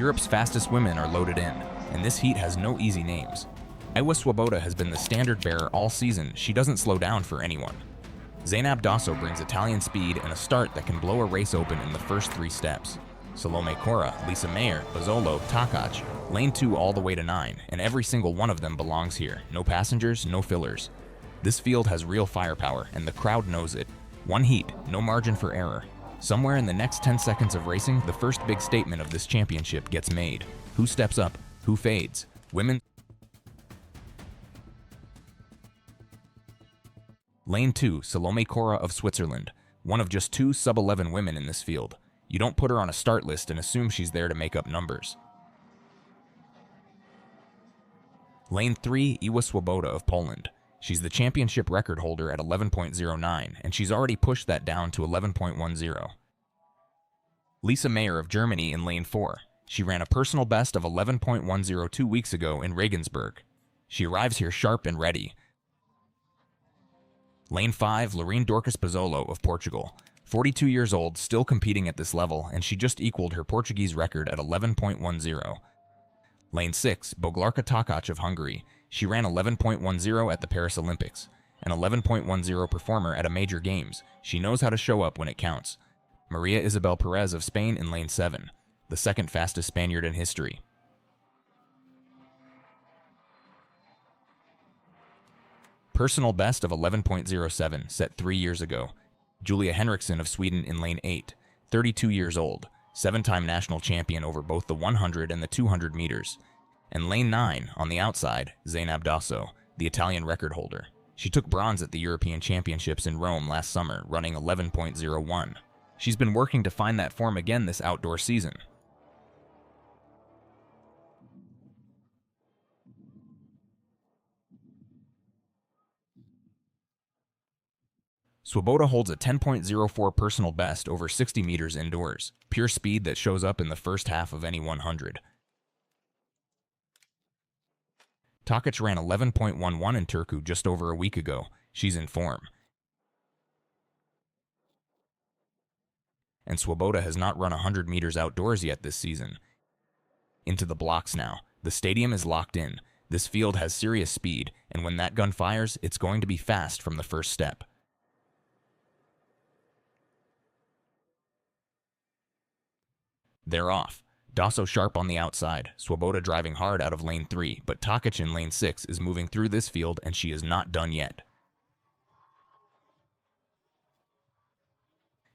Europe's fastest women are loaded in, and this heat has no easy names. Ewa Swoboda has been the standard bearer all season. She doesn't slow down for anyone. Zaynab Dosso brings Italian speed and a start that can blow a race open in the first 3 steps. Salome Cora, Lisa Mayer, Bazolo, Takács, lane 2 all the way to 9, and every single one of them belongs here. No passengers, no fillers. This field has real firepower, and the crowd knows it. One heat, no margin for error. Somewhere in the next 10 seconds of racing, the first big statement of this championship gets made. Who steps up? Who fades? Women. Lane 2, Salome Cora of Switzerland, one of just 2 sub-11 women in this field. You don't put her on a start list and assume she's there to make up numbers. Lane 3, Ewa Swoboda of Poland. She's the championship record holder at 11.09, and she's already pushed that down to 11.10. Lisa Mayer of Germany in lane 4. She ran a personal best of 11.102 2 weeks ago in Regensburg. She arrives here sharp and ready. Lane 5, Lorène Dorcas Bazolo of Portugal. 42 years old, still competing at this level, and she just equaled her Portuguese record at 11.10. Lane 6, Boglárka Takács of Hungary. She ran 11.10 at the Paris Olympics, an 11.10 performer at a major games. She knows how to show up when it counts. Maria Isabel Perez of Spain in lane 7, the second fastest Spaniard in history. Personal best of 11.07 set 3 years ago. Julia Henriksson of Sweden in lane 8, 32 years old, 7-time national champion over both the 100 and the 200 meters. And lane 9, on the outside, Zaynab Dosso, the Italian record holder. She took bronze at the European Championships in Rome last summer, running 11.01. She's been working to find that form again this outdoor season. Swoboda holds a 10.04 personal best over 60 meters indoors, pure speed that shows up in the first half of any 100. Takács ran 11.11 in Turku just over a week ago. She's in form. And Swoboda has not run 100 meters outdoors yet this season. Into the blocks now. The stadium is locked in. This field has serious speed, and when that gun fires, it's going to be fast from the first step. They're off. Dosso sharp on the outside, Swoboda driving hard out of lane 3, but Takács in lane 6 is moving through this field and she is not done yet.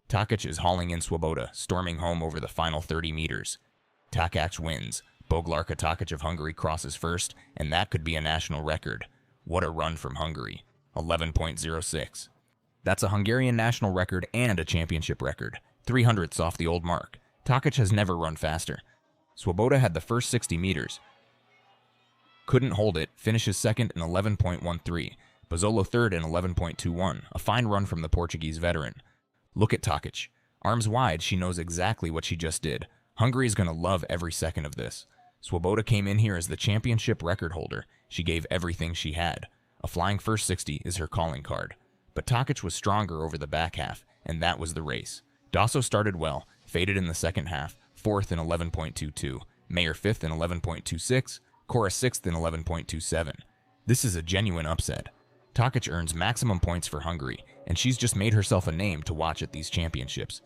Takács is hauling in Swoboda, storming home over the final 30 meters. Takács wins. Boglárka Takács of Hungary crosses first, and that could be a national record. What a run from Hungary. 11.06. That's a Hungarian national record and a championship record. 300ths off the old mark. Takács has never run faster. Swoboda had the first 60 meters. Couldn't hold it, finishes second in 11.13. Bazolo third in 11.21, a fine run from the Portuguese veteran. Look at Takács. Arms wide, she knows exactly what she just did. Hungary is going to love every second of this. Swoboda came in here as the championship record holder. She gave everything she had. A flying first 60 is her calling card. But Takács was stronger over the back half, and that was the race. Dosso started well, faded in the second half, 4th in 11.22, Mayer 5th in 11.26, Cora 6th in 11.27. This is a genuine upset. Takács earns maximum points for Hungary, and she's just made herself a name to watch at these championships.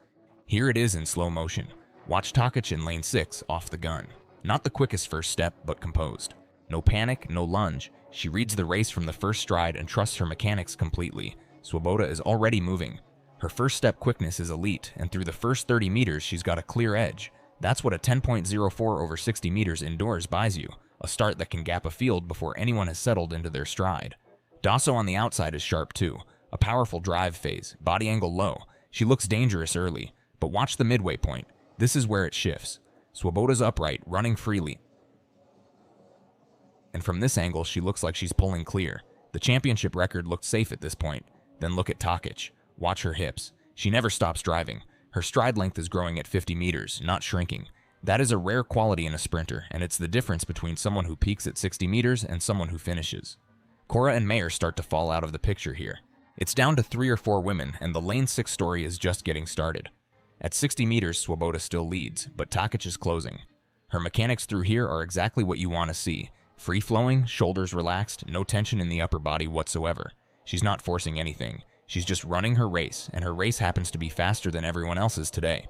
Here it is in slow motion. Watch Takács in lane 6 off the gun. Not the quickest first step, but composed. No panic, no lunge. She reads the race from the first stride and trusts her mechanics completely. Swoboda is already moving. Her first step quickness is elite, and through the first 30 meters she's got a clear edge. That's what a 10.04 over 60 meters indoors buys you, a start that can gap a field before anyone has settled into their stride. Dosso on the outside is sharp too, a powerful drive phase, body angle low. She looks dangerous early, but watch the midway point. This is where it shifts. Swoboda's upright, running freely. And from this angle she looks like she's pulling clear. The championship record looked safe at this point. Then look at Takács. Watch her hips. She never stops driving. Her stride length is growing at 50 meters, not shrinking. That is a rare quality in a sprinter, and it's the difference between someone who peaks at 60 meters and someone who finishes. Cora and Mayer start to fall out of the picture here. It's down to 3 or 4 women, and the lane 6 story is just getting started. At 60 meters, Swoboda still leads, but Takács is closing. Her mechanics through here are exactly what you want to see. Free-flowing, shoulders relaxed, no tension in the upper body whatsoever. She's not forcing anything. She's just running her race, and her race happens to be faster than everyone else's today.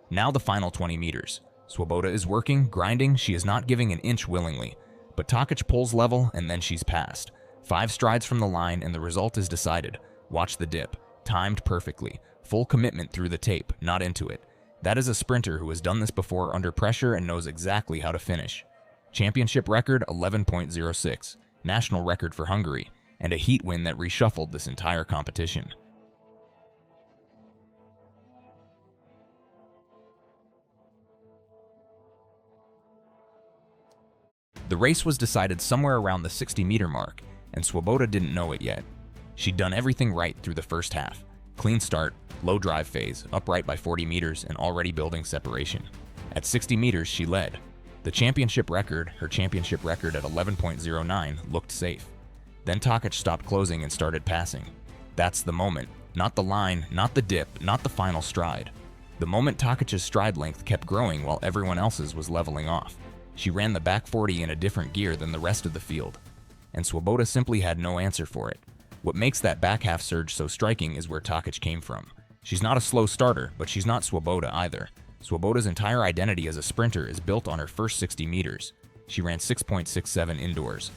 Now the final 20 meters. Swoboda is working, grinding, she is not giving an inch willingly. But Takács pulls level, and then she's passed. 5 strides from the line, and the result is decided. Watch the dip. Timed perfectly. Full commitment through the tape, not into it. That is a sprinter who has done this before under pressure and knows exactly how to finish. Championship record 11.06, national record for Hungary, and a heat win that reshuffled this entire competition. The race was decided somewhere around the 60-meter mark, and Swoboda didn't know it yet. She'd done everything right through the first half. Clean start, low drive phase, upright by 40 meters, and already building separation. At 60 meters, she led. The championship record, her championship record at 11.09, looked safe. Then Takács stopped closing and started passing. That's the moment. Not the line, not the dip, not the final stride. The moment Takács' stride length kept growing while everyone else's was leveling off. She ran the back 40 in a different gear than the rest of the field. And Swoboda simply had no answer for it. What makes that back half surge so striking is where Takács came from. She's not a slow starter, but she's not Swoboda either. Swoboda's entire identity as a sprinter is built on her first 60 meters. She ran 6.67 indoors.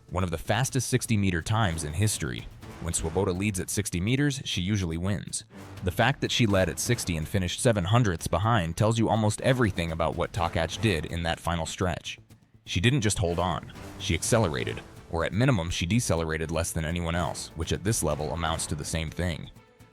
One of the fastest 60-meter times in history. When Swoboda leads at 60 meters, she usually wins. The fact that she led at 60 and finished 7/100ths behind tells you almost everything about what Takács did in that final stretch. She didn't just hold on, she accelerated, or at minimum she decelerated less than anyone else, which at this level amounts to the same thing.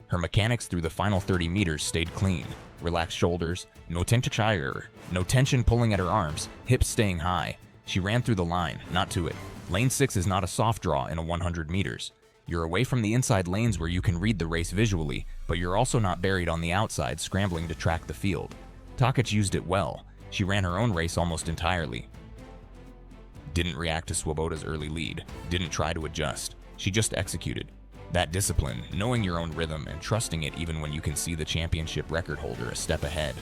Her mechanics through the final 30 meters stayed clean. Relaxed shoulders, no tension pulling at her arms, hips staying high. She ran through the line, not to it. Lane 6 is not a soft draw in a 100 meters. You're away from the inside lanes where you can read the race visually, but you're also not buried on the outside scrambling to track the field. Takács used it well. She ran her own race almost entirely. Didn't react to Swoboda's early lead, didn't try to adjust. She just executed. That discipline, knowing your own rhythm and trusting it even when you can see the championship record holder a step ahead,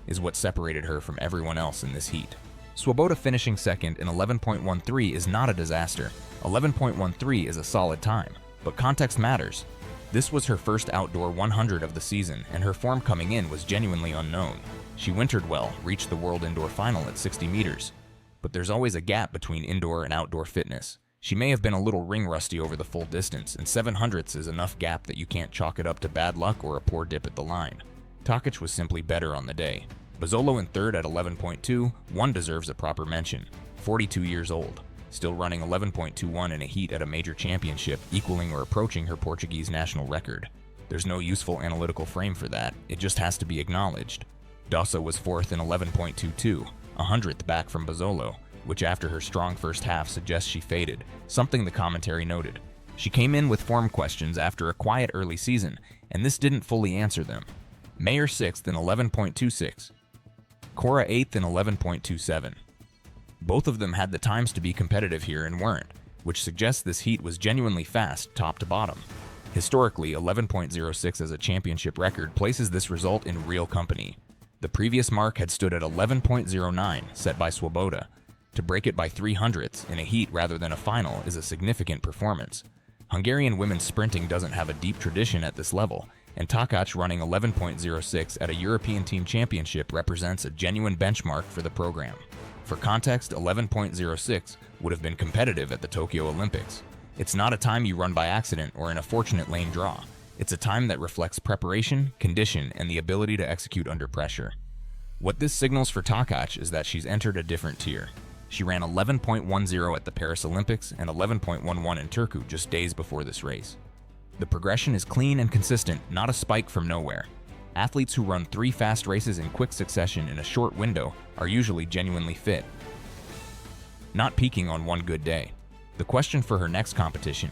is what separated her from everyone else in this heat. Swoboda finishing second in 11.13 is not a disaster. 11.13 is a solid time, but context matters. This was her first outdoor 100 of the season, and her form coming in was genuinely unknown. She wintered well, reached the World Indoor Final at 60 meters. But there's always a gap between indoor and outdoor fitness. She may have been a little ring rusty over the full distance, and 7/100ths is enough gap that you can't chalk it up to bad luck or a poor dip at the line. Takács was simply better on the day. Bazolo in third at 11.2, one deserves a proper mention. 42 years old, still running 11.21 in a heat at a major championship, equaling or approaching her Portuguese national record. There's no useful analytical frame for that, it just has to be acknowledged. Dosso was fourth in 11.22, a 100th back from Bazolo, which after her strong first half suggests she faded, something the commentary noted. She came in with form questions after a quiet early season, and this didn't fully answer them. Mayer 6th in 11.26. Cora 8th in 11.27. Both of them had the times to be competitive here and weren't, which suggests this heat was genuinely fast top to bottom. Historically, 11.06 as a championship record places this result in real company. The previous mark had stood at 11.09, set by Swoboda. To break it by 3/100ths in a heat rather than a final is a significant performance. Hungarian women's sprinting doesn't have a deep tradition at this level, and Takács running 11.06 at a European Team Championship represents a genuine benchmark for the program. For context, 11.06 would have been competitive at the Tokyo Olympics. It's not a time you run by accident or in a fortunate lane draw. It's a time that reflects preparation, condition, and the ability to execute under pressure. What this signals for Takács is that she's entered a different tier. She ran 11.10 at the Paris Olympics and 11.11 in Turku just days before this race. The progression is clean and consistent, not a spike from nowhere. Athletes who run 3 fast races in quick succession in a short window are usually genuinely fit, not peaking on one good day. The question for her next competition,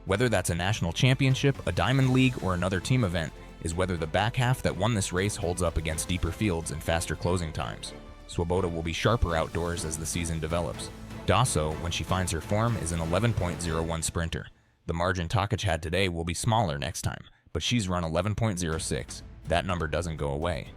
whether that's a national championship, a diamond league, or another team event, is whether the back half that won this race holds up against deeper fields and faster closing times. Swoboda will be sharper outdoors as the season develops. Dosso, when she finds her form, is an 11.01 sprinter. The margin Takács had today will be smaller next time, but she's run 11.06. That number doesn't go away.